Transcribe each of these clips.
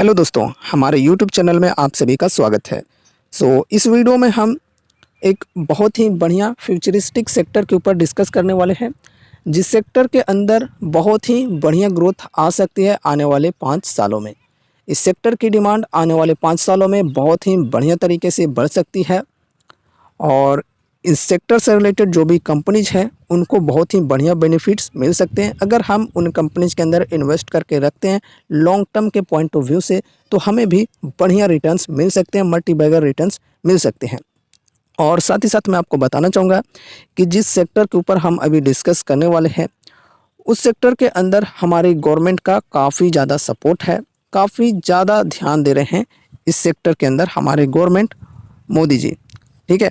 Hello दोस्तों, हमारे YouTube channel में आप सभी का स्वागत है। इस वीडियो में हम एक बहुत ही बढ़िया फ्यूचरिस्टिक सेक्टर के ऊपर डिस्कस करने वाले हैं, जिस सेक्टर के अंदर बहुत ही बढ़िया ग्रोथ आ सकती है आने वाले 5 सालों में। इस सेक्टर की डिमांड आने वाले 5 सालों में बहुत ही बढ़िया तरीके से बढ़ सकती है और इस सेक्टर से रिलेटेड जो भी कंपनीज हैं उनको बहुत ही बढ़िया बेनिफिट्स मिल सकते हैं। अगर हम उन कंपनीज के अंदर इन्वेस्ट करके रखते हैं लॉन्ग टर्म के पॉइंट ऑफ व्यू से, तो हमें भी बढ़िया रिटर्न्स मिल सकते हैं, मल्टी बैगर रिटर्न्स मिल सकते हैं। और साथ ही साथ मैं आपको बताना चाहूँगा कि जिस सेक्टर के ऊपर हम अभी डिस्कस करने वाले हैं उस सेक्टर के अंदर हमारी गवर्नमेंट का काफ़ी ज़्यादा सपोर्ट है, काफ़ी ज़्यादा ध्यान दे रहे हैं इस सेक्टर के अंदर हमारे गवर्नमेंट, मोदी जी। ठीक है।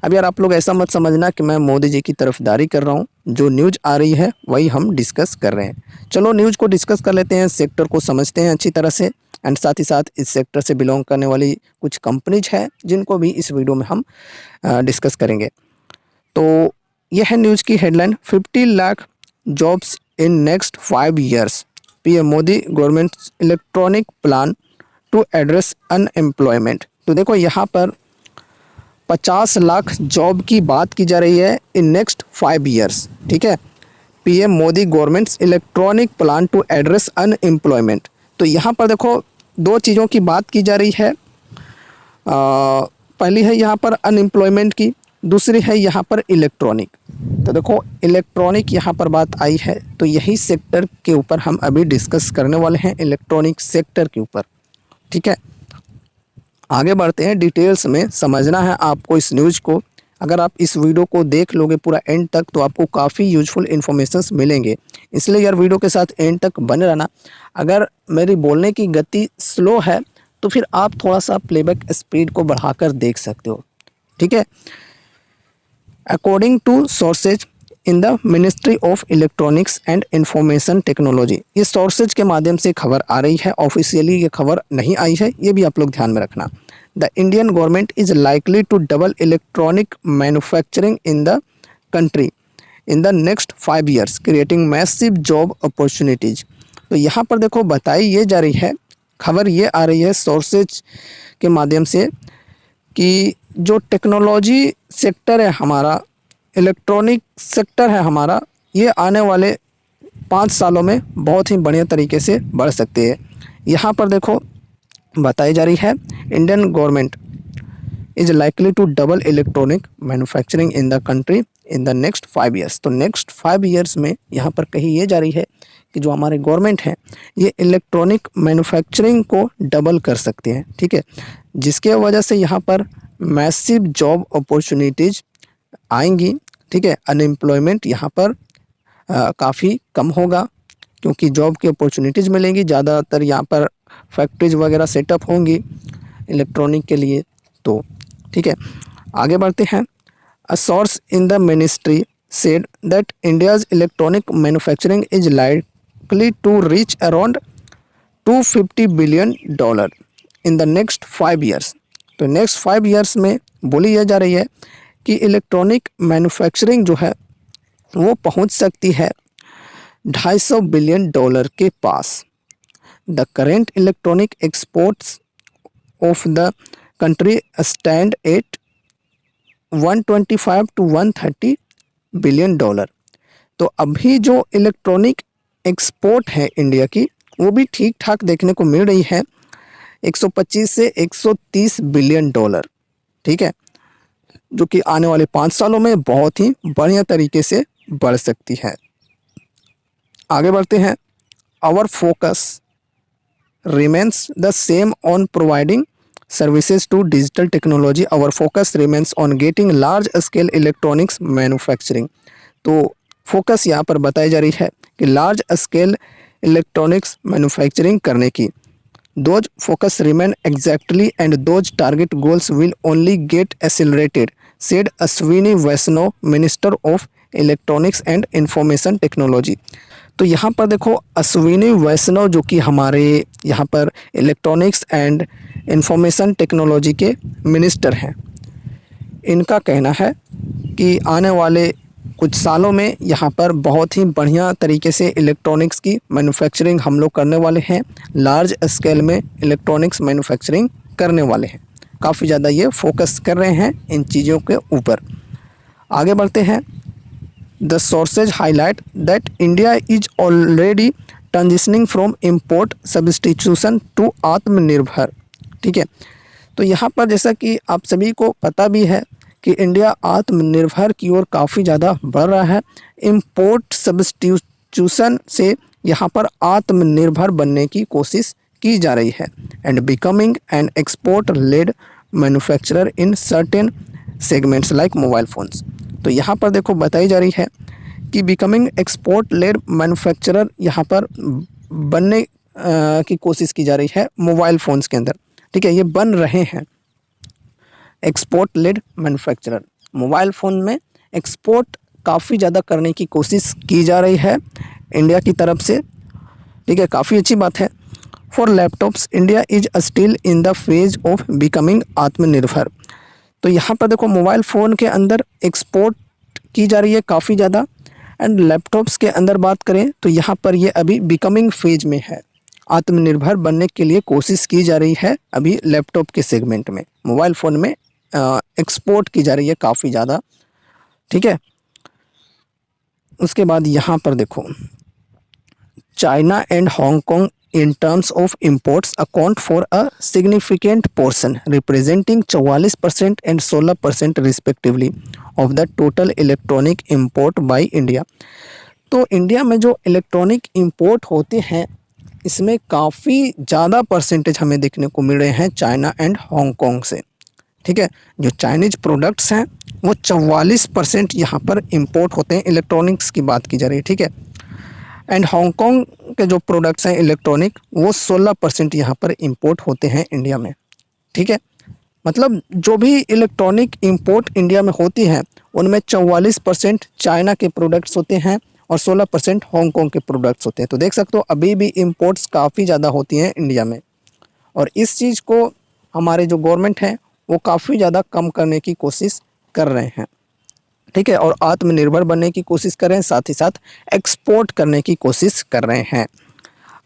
अब यार आप लोग ऐसा मत समझना कि मैं मोदी जी की तरफदारी कर रहा हूँ, जो न्यूज़ आ रही है वही हम डिस्कस कर रहे हैं। चलो न्यूज़ को डिस्कस कर लेते हैं, सेक्टर को समझते हैं अच्छी तरह से एंड साथ ही साथ इस सेक्टर से बिलोंग करने वाली कुछ कंपनीज है जिनको भी इस वीडियो में हम डिस्कस करेंगे। तो यह है न्यूज़ की headline, 50 lakh jobs in next 5 years, PM Modi government electronic plan to address unemployment. तो देखो यहाँ पर 50 लाख जॉब की बात की जा रही है इन नेक्स्ट 5 ईयर्स। ठीक है, PM Modi government's electronic plan to address unemployment. तो यहाँ पर देखो दो चीज़ों की बात की जा रही है। पहली है यहाँ पर अनएम्प्लॉयमेंट की, दूसरी है यहाँ पर इलेक्ट्रॉनिक। तो देखो इलेक्ट्रॉनिक यहाँ पर बात आई है, तो यही सेक्टर के ऊपर हम अभी डिस्कस करने वाले हैं, इलेक्ट्रॉनिक सेक्टर के ऊपर। ठीक है, आगे बढ़ते हैं, डिटेल्स में समझना है आपको इस न्यूज़ को। अगर आप इस वीडियो को देख लोगे पूरा एंड तक तो आपको काफ़ी यूजफुल इन्फॉर्मेशंस मिलेंगे, इसलिए यार वीडियो के साथ एंड तक बने रहना। अगर मेरी बोलने की गति स्लो है तो फिर आप थोड़ा सा प्लेबैक स्पीड को बढ़ाकर देख सकते हो। ठीक है, according to sources in the ministry of electronics and information technology, ये सोर्सेज के माध्यम से खबर आ रही है, ऑफिशियली ये खबर नहीं आई है, ये भी आप लोग ध्यान में रखना। The Indian government is likely to double electronic manufacturing in the country in the next 5 years, creating massive job opportunities. तो यहाँ पर देखो बताई ये जा रही है, खबर ये आ रही है सोर्सेज के माध्यम से कि जो टेक्नोलॉजी सेक्टर है हमारा, इलेक्ट्रॉनिक सेक्टर है हमारा, ये आने वाले 5 सालों में बहुत ही बढ़िया तरीके से बढ़ सकती है। यहाँ पर देखो बताई जा रही है, Indian government is likely to double electronic manufacturing in the country in the next 5 years. तो नेक्स्ट 5 ईयर्स में यहाँ पर कही ये जा रही है कि जो हमारे गवर्नमेंट है ये इलेक्ट्रॉनिक मैन्युफैक्चरिंग को डबल कर सकते हैं। ठीक है, जिसके वजह से यहाँ पर मैसिव जॉब अपॉर्चुनिटीज़ आएंगी। ठीक है, अनएम्प्लॉयमेंट यहाँ पर काफ़ी कम होगा क्योंकि जॉब की अपॉर्चुनिटीज़ मिलेंगी, ज़्यादातर यहाँ पर फैक्ट्रीज वगैरह सेटअप होंगी इलेक्ट्रॉनिक के लिए। तो ठीक है, आगे बढ़ते हैं। A source in the ministry said that India's electronic manufacturing is likely to reach around $250 billion in the next 5 years। तो नेक्स्ट 5 ईयर्स में बोली यह जा रही है कि इलेक्ट्रॉनिक मैन्युफैक्चरिंग जो है वो पहुंच सकती है $250 बिलियन के पास। The current electronic exports of the country stand at 125 to 130 billion dollar. तो अभी जो इलेक्ट्रॉनिक एक्सपोर्ट है इंडिया की वो भी ठीक ठाक देखने को मिल रही है, 125 से 130 बिलियन डॉलर। ठीक है, जो कि आने वाले 5 सालों में बहुत ही बढ़िया तरीके से बढ़ सकती है। आगे बढ़ते हैं। Our focus remains the same on providing services to digital technology. Our focus remains on getting large scale electronics manufacturing। तो फोकस यहाँ पर बताई जा रही है कि लार्ज स्केल इलेक्ट्रॉनिक्स मैन्युफैक्चरिंग करने की। Those focus remain exactly and those target goals will only get accelerated, said Ashwini Vaishnaw, minister of electronics and information technology. तो यहाँ पर देखो अश्विनी वैष्णव जो कि हमारे यहाँ पर इलेक्ट्रॉनिक्स एंड इंफॉर्मेशन टेक्नोलॉजी के मिनिस्टर हैं, इनका कहना है कि आने वाले कुछ सालों में यहाँ पर बहुत ही बढ़िया तरीके से इलेक्ट्रॉनिक्स की मैन्युफैक्चरिंग हम लोग करने वाले हैं, लार्ज स्केल में इलेक्ट्रॉनिक्स मैन्युफैक्चरिंग करने वाले हैं। काफ़ी ज़्यादा ये फोकस कर रहे हैं इन चीज़ों के ऊपर। आगे बढ़ते हैं। The sources highlight that India is already transitioning from import substitution to Atmanirbhar. ठीक है, तो यहाँ पर जैसा कि आप सभी को पता भी है कि इंडिया आत्मनिर्भर की ओर काफ़ी ज़्यादा बढ़ रहा है। इम्पोर्ट सब्स्टिट्यूशन से यहाँ पर आत्मनिर्भर बनने की कोशिश की जा रही है and becoming an export led manufacturer in certain segments like mobile phones. तो यहाँ पर देखो बताई जा रही है कि बिकमिंग एक्सपोर्ट लेड मैन्युफैक्चरर यहाँ पर बनने की कोशिश की जा रही है मोबाइल फ़ोन्स के अंदर। ठीक है, ये बन रहे हैं export led manufacturer. Mobile phone में एक्सपोर्ट काफ़ी ज़्यादा करने की कोशिश की जा रही है इंडिया की तरफ से। ठीक है, काफ़ी अच्छी बात है। For laptops India is still in the phase of becoming आत्मनिर्भर। तो यहाँ पर देखो मोबाइल फ़ोन के अंदर एक्सपोर्ट की जा रही है काफ़ी ज़्यादा, एंड लैपटॉप्स के अंदर बात करें तो यहाँ पर ये अभी बिकमिंग फेज में है। आत्मनिर्भर बनने के लिए कोशिश की जा रही है अभी लैपटॉप के सेगमेंट में, मोबाइल फ़ोन में एक्सपोर्ट की जा रही है काफ़ी ज़्यादा। ठीक है, उसके बाद यहाँ पर देखो China and Hong Kong in terms of imports account for a significant portion representing 44% and 16% respectively of the total electronic import by India। तो इंडिया में जो इलेक्ट्रॉनिक इंपोर्ट होते हैं इसमें काफ़ी ज़्यादा परसेंटेज हमें देखने को मिल रहे हैं चाइना एंड हांगकांग से। ठीक है, जो चाइनीज प्रोडक्ट्स हैं वो 44% यहाँ पर इंपोर्ट होते हैं, इलेक्ट्रॉनिक्स की बात की जा रही है। ठीक है, एंड हांगकांग के जो प्रोडक्ट्स हैं इलेक्ट्रॉनिक वो 16% यहाँ पर इंपोर्ट होते हैं इंडिया में। ठीक है, मतलब जो भी इलेक्ट्रॉनिक इंपोर्ट इंडिया में होती हैं उनमें 44% चाइना के प्रोडक्ट्स होते हैं और 16% हांगकांग के प्रोडक्ट्स होते हैं। तो देख सकते हो अभी भी इंपोर्ट्स काफ़ी ज़्यादा होती हैं इंडिया में, और इस चीज़ को हमारे जो गवर्नमेंट है वो काफ़ी ज़्यादा कम करने की कोशिश कर रहे हैं। ठीक है, और आत्मनिर्भर बनने की कोशिश कर रहे हैं, साथ ही साथ एक्सपोर्ट करने की कोशिश कर रहे हैं।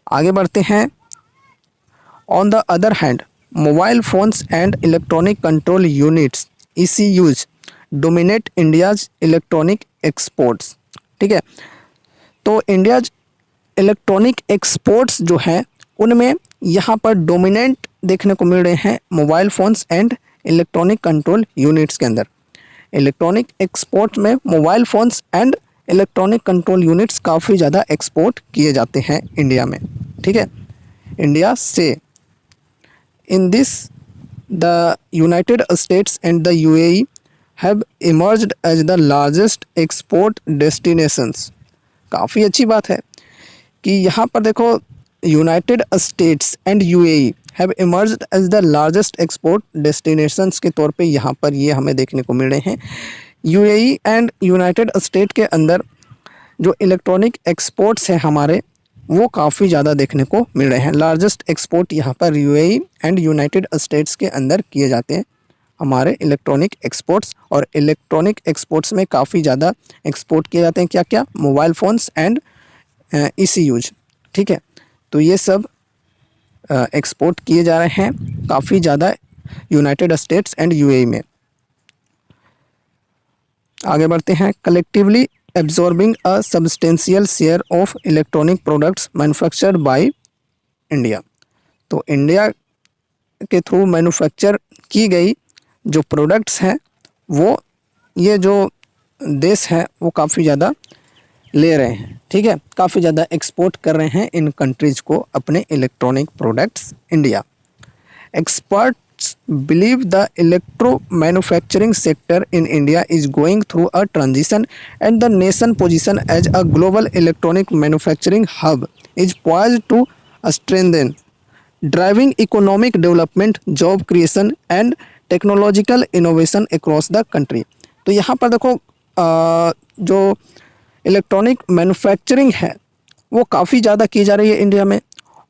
आगे बढ़ते हैं। On the other hand mobile phones and electronic control units ECUs dominate India's electronic exports. ठीक है, तो इंडियाज इलेक्ट्रॉनिक एक्सपोर्ट्स जो हैं उनमें यहाँ पर डोमिनेंट देखने को मिल रहे हैं mobile phones and electronic control units के अंदर। इलेक्ट्रॉनिक एक्सपोर्ट में mobile phones and electronic control units काफ़ी ज़्यादा एक्सपोर्ट किए जाते हैं इंडिया में। ठीक है, इंडिया से। In this the United States and the UAE have emerged as the largest export destinations. काफ़ी अच्छी बात है कि यहाँ पर देखो United States and UAE have emerged as the largest export destinations के तौर पे यहाँ पर ये हमें देखने को मिल रहे हैं। UAE एंड यूनाइटेड स्टेट के अंदर जो इलेक्ट्रॉनिक एक्सपोर्ट्स हैं हमारे वो काफ़ी ज़्यादा देखने को मिल रहे हैं। लार्जेस्ट एक्सपोर्ट यहाँ पर UAE एंड यूनाइटेड स्टेट्स के अंदर किए जाते हैं हमारे इलेक्ट्रॉनिक एक्सपोर्ट्स, और इलेक्ट्रॉनिक एक्सपोर्ट्स में काफ़ी ज़्यादा एक्सपोर्ट किए जाते हैं क्या क्या, मोबाइल फ़ोन्स एंड ECUs। ठीक है, तो ये सब एक्सपोर्ट किए जा रहे हैं काफ़ी ज़्यादा यूनाइटेड स्टेट्स एंड UAE में। आगे बढ़ते हैं। Collectively absorbing a substantial share of electronic products manufactured by India. तो इंडिया के थ्रू मैन्युफैक्चर की गई जो प्रोडक्ट्स हैं वो ये जो देश है वो काफ़ी ज़्यादा ले रहे हैं। ठीक है, काफ़ी ज़्यादा एक्सपोर्ट कर रहे हैं इन कंट्रीज़ को अपने electronic products India. Experts believe the electro manufacturing sector in India is going through a transition and the nation position as a global electronic manufacturing hub is poised to strengthen driving economic development, job creation and technological innovation across the country. तो यहाँ पर देखो जो electronic manufacturing है वो काफ़ी ज़्यादा की जा रही है इंडिया में,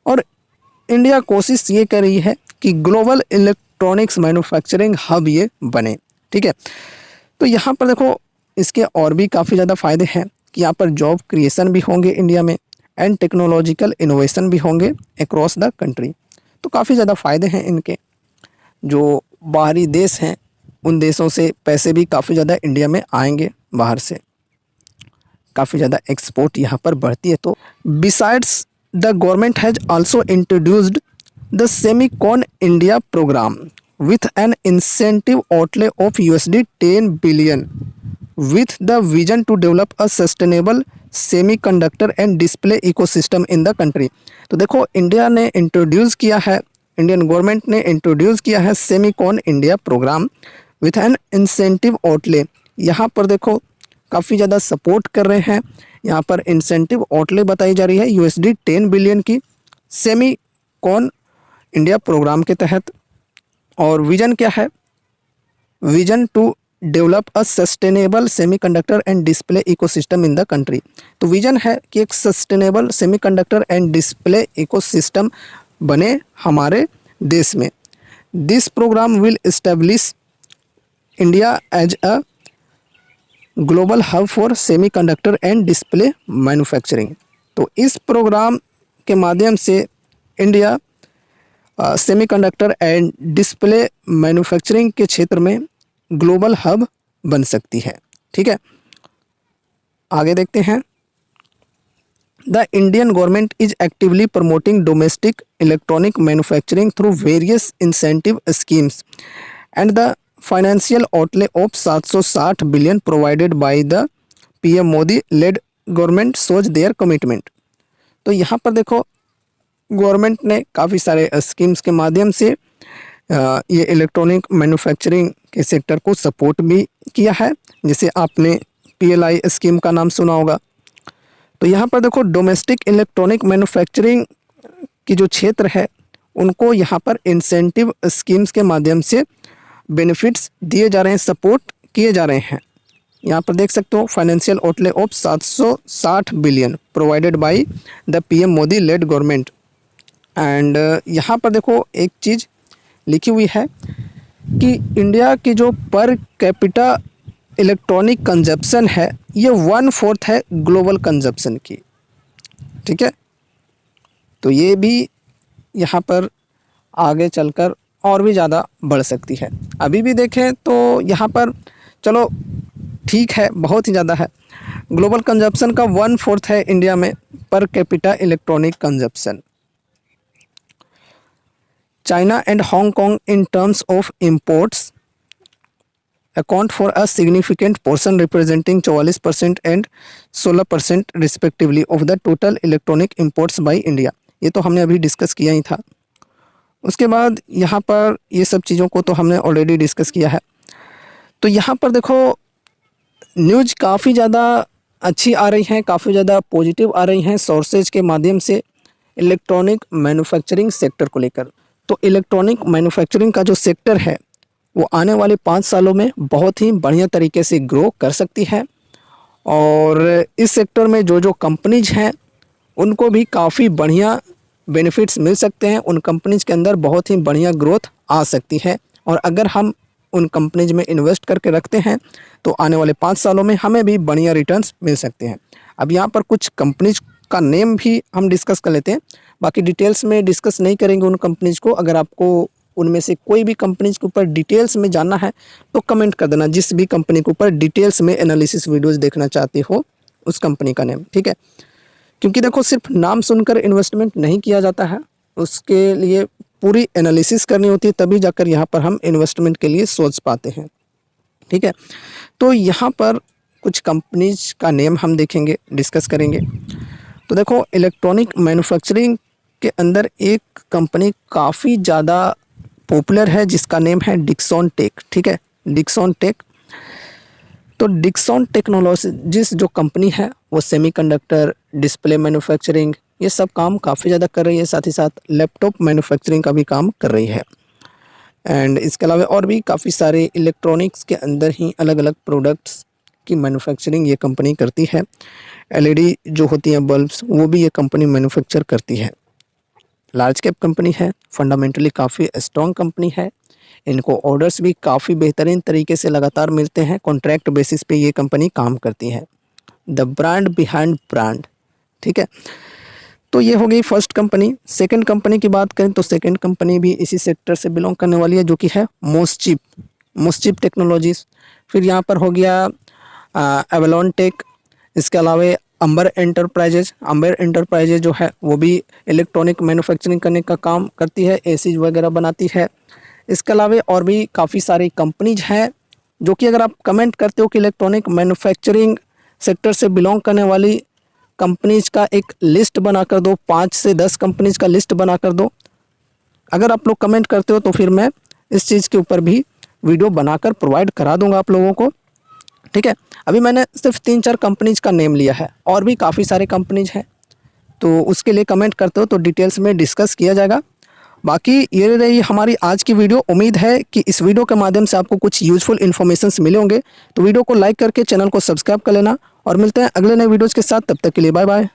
और इंडिया कोशिश ये कर रही है कि ग्लोबल इलेक्ट्रॉनिक्स मैन्युफैक्चरिंग हब ये बने। ठीक है, तो यहाँ पर देखो इसके और भी काफ़ी ज़्यादा फ़ायदे हैं कि यहाँ पर जॉब क्रिएशन भी होंगे इंडिया में एंड टेक्नोलॉजिकल इनोवेशन भी होंगे अक्रॉस द कंट्री। तो काफ़ी ज़्यादा फ़ायदे हैं इनके। जो बाहरी देश हैं उन देशों से पैसे भी काफ़ी ज़्यादा इंडिया में आएंगे, बाहर से काफ़ी ज़्यादा एक्सपोर्ट यहाँ पर बढ़ती है। तो besides the government has also introduced the semicon India program with an incentive outlay of $10 billion with the vision to develop a sustainable semiconductor and display ecosystem in the country। तो देखो India ने introduce किया है, Indian government ने introduce किया है semicon India program with an incentive outlay. यहाँ पर देखो काफ़ी ज़्यादा सपोर्ट कर रहे हैं, यहाँ पर इंसेंटिव आउटले बताई जा रही है $10 बिलियन की सेमीकॉन इंडिया प्रोग्राम के तहत। और विजन क्या है? Vision to develop a sustainable semiconductor and display ecosystem in the country. तो विजन है कि एक sustainable semiconductor and display ecosystem बने हमारे देश में। This program will establish India as a global hub for semiconductor and display manufacturing. तो इस प्रोग्राम के माध्यम से India semiconductor and display manufacturing के क्षेत्र में ग्लोबल हब बन सकती है। ठीक है, आगे देखते हैं। The Indian government is actively promoting domestic electronic manufacturing through various incentive schemes and the financial outlay of 760 billion provided by the PM Modi lead government shows there commitment. तो यहाँ पर देखो गवर्नमेंट ने काफ़ी सारे स्कीम्स के माध्यम से ये इलेक्ट्रॉनिक मैन्युफैक्चरिंग के सेक्टर को सपोर्ट भी किया है, जैसे आपने पीएलआई स्कीम का नाम सुना होगा। तो यहाँ पर देखो डोमेस्टिक इलेक्ट्रॉनिक मैन्युफैक्चरिंग की जो क्षेत्र है उनको यहाँ पर इंसेंटिव स्कीम्स के माध्यम से बेनिफिट्स दिए जा रहे हैं, सपोर्ट किए जा रहे हैं। यहाँ पर देख सकते हो financial outlay of 760 billion provided by the PM Modi lead government. And यहाँ पर देखो एक चीज़ लिखी हुई है कि इंडिया की जो पर कैपिटा इलेक्ट्रॉनिक कंजप्शन है ये 1/4 है ग्लोबल कंजप्शन की। ठीक है, तो ये भी यहाँ पर आगे चलकर और भी ज़्यादा बढ़ सकती है। अभी भी देखें तो यहाँ पर चलो ठीक है, बहुत ही ज़्यादा है। ग्लोबल कंजप्शन का 1/4 है इंडिया में per capita electronic consumption. China and Hong Kong in terms of imports account for a significant portion representing 44% and 16% respectively of the total electronic imports by India। ये तो हमने अभी डिस्कस किया ही था। उसके बाद यहाँ पर ये सब चीज़ों को तो हमने ऑलरेडी डिस्कस किया है। तो यहाँ पर देखो न्यूज़ काफ़ी ज़्यादा अच्छी आ रही हैं, काफ़ी ज़्यादा पॉजिटिव आ रही हैं सोर्सेज के माध्यम से इलेक्ट्रॉनिक मैन्युफैक्चरिंग सेक्टर को लेकर। तो इलेक्ट्रॉनिक मैन्युफैक्चरिंग का जो सेक्टर है वो आने वाले 5 सालों में बहुत ही बढ़िया तरीके से ग्रो कर सकती है। और इस सेक्टर में जो जो कंपनीज हैं उनको भी काफ़ी बढ़िया बेनिफिट्स मिल सकते हैं। उन कंपनीज के अंदर बहुत ही बढ़िया ग्रोथ आ सकती है। और अगर हम उन कंपनीज में इन्वेस्ट करके रखते हैं तो आने वाले 5 सालों में हमें भी बढ़िया रिटर्न्स मिल सकते हैं। अब यहाँ पर कुछ कंपनीज का नेम भी हम डिस्कस कर लेते हैं, बाकी डिटेल्स में डिस्कस नहीं करेंगे उन कंपनीज को। अगर आपको उनमें से कोई भी कंपनीज के ऊपर डिटेल्स में जानना है तो कमेंट कर देना, जिस भी कंपनी के ऊपर डिटेल्स में एनालिसिस वीडियोस देखना चाहते हो उस कंपनी का नेम। ठीक है, क्योंकि देखो सिर्फ नाम सुनकर इन्वेस्टमेंट नहीं किया जाता है, उसके लिए पूरी एनालिसिस करनी होती है, तभी जाकर यहाँ पर हम इन्वेस्टमेंट के लिए सोच पाते हैं। ठीक है, तो यहाँ पर कुछ कंपनीज का नेम हम देखेंगे, डिस्कस करेंगे। तो देखो इलेक्ट्रॉनिक मैन्युफैक्चरिंग के अंदर एक कंपनी काफ़ी ज़्यादा पॉपुलर है जिसका नेम है डिक्सन टेक। ठीक है, डिक्सन टेक। तो डिक्सन टेक्नोलॉजीज जो कंपनी है वो सेमीकंडक्टर, डिस्प्ले मैन्युफैक्चरिंग ये सब काम काफ़ी ज़्यादा कर रही है, साथ ही साथ लैपटॉप मैन्युफैक्चरिंग का भी काम कर रही है। एंड इसके अलावा और भी काफ़ी सारे इलेक्ट्रॉनिक्स के अंदर ही अलग अलग प्रोडक्ट्स की मैन्युफैक्चरिंग ये कंपनी करती है। एलईडी जो होती हैं बल्ब्स वो भी ये कंपनी मैन्युफैक्चर करती है। लार्ज कैप कंपनी है, फंडामेंटली काफ़ी स्ट्रॉन्ग कंपनी है, इनको ऑर्डर्स भी काफ़ी बेहतरीन तरीके से लगातार मिलते हैं, कॉन्ट्रैक्ट बेसिस पे ये कंपनी काम करती है। द ब्रांड बिहाइंड ब्रांड, ठीक है। तो ये हो गई फर्स्ट कंपनी। सेकंड कंपनी की बात करें तो सेकंड कंपनी भी इसी सेक्टर से बिलोंग करने वाली है, जो कि है मोस्चिप टेक्नोलॉजीज। फिर यहाँ पर हो गया एवलॉन टेक, इसके अलावा अंबर एंटरप्राइजेज जो है वो भी इलेक्ट्रॉनिक मैन्युफैक्चरिंग करने का काम करती है, एसीज वगैरह बनाती है। इसके अलावा और भी काफ़ी सारी कंपनीज हैं, जो कि अगर आप कमेंट करते हो कि इलेक्ट्रॉनिक मैन्युफैक्चरिंग सेक्टर से बिलोंग करने वाली कंपनीज का एक लिस्ट बना कर दो, 5 से 10 कंपनीज का लिस्ट बना कर दो, अगर आप लोग कमेंट करते हो तो फिर मैं इस चीज़ के ऊपर भी वीडियो बनाकर प्रोवाइड करा दूंगा आप लोगों को, ठीक है। अभी मैंने सिर्फ 3-4 कंपनीज का नेम लिया है, और भी काफ़ी सारे कंपनीज हैं, तो उसके लिए कमेंट करते हो तो डिटेल्स में डिस्कस किया जाएगा। बाकी ये रही हमारी आज की वीडियो। उम्मीद है कि इस वीडियो के माध्यम से आपको कुछ यूजफुल इन्फॉर्मेशंस मिले होंगे, तो वीडियो को लाइक करके चैनल को सब्सक्राइब कर लेना, और मिलते हैं अगले नए वीडियोज़ के साथ। तब तक के लिए बाय बाय।